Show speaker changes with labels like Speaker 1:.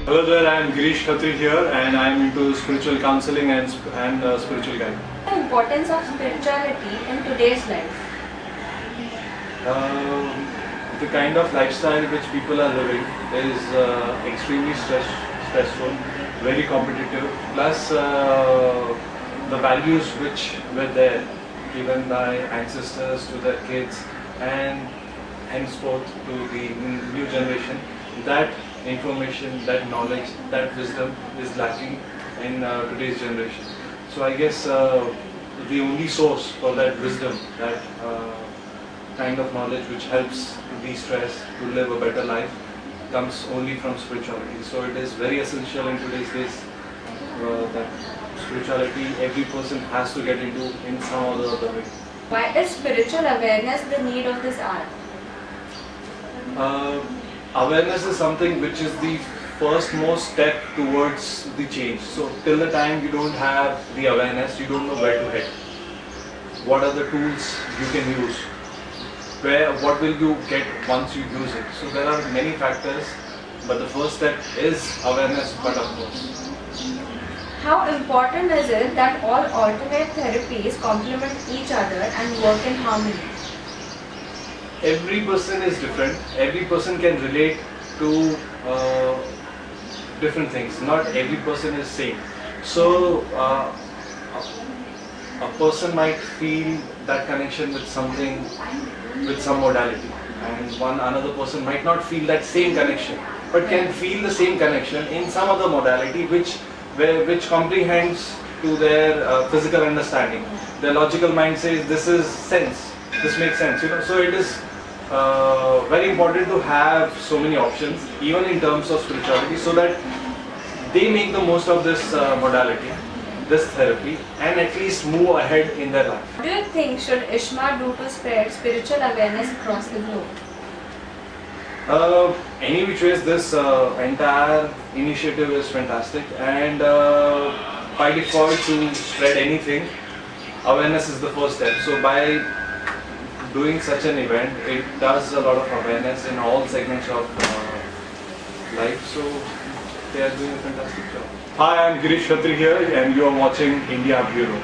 Speaker 1: Hello there, I am Girish Khatri here and I am into spiritual counseling and spiritual guide.
Speaker 2: The importance of spirituality in today's life.
Speaker 1: The kind of lifestyle which people are living is extremely stressful, very competitive, plus the values which were there given by ancestors to their kids and henceforth to the new generation, that information, that knowledge, that wisdom is lacking in today's generation. So I guess the only source for that wisdom, that kind of knowledge which helps to de-stress, to live a better life, comes only from spirituality. So it is very essential in today's days that spirituality every person has to get into in some or the other way.
Speaker 2: Why is spiritual awareness the need of this hour?
Speaker 1: Awareness is something which is the first most step towards the change. So till the time you don't have the awareness, you don't know where to head. What are the tools you can use? What will you get once you use it? So there are many factors, but the first step is awareness, but of course.
Speaker 2: How important is it that all alternate therapies complement each other and work in harmony?
Speaker 1: Every person is different. Every person can relate to different things. Not every person is same. So a person might feel that connection with something, with some modality, and another person might not feel that same connection, but can feel the same connection in some other modality which comprehends to their physical understanding. Their logical mind says this is sense, this makes sense. So it is very important to have so many options, even in terms of spirituality, so that they make the most of this modality, this therapy, and at least move ahead in their life.
Speaker 2: What do you think should ISHMA do to spread spiritual awareness across the globe?
Speaker 1: Any which ways, this entire initiative is fantastic, and by default, to spread anything, awareness is the first step. So by doing such an event, it does a lot of awareness in all segments of life. So they are doing a fantastic job. Hi, I am Girish Khatri here, and you are watching India Bureau.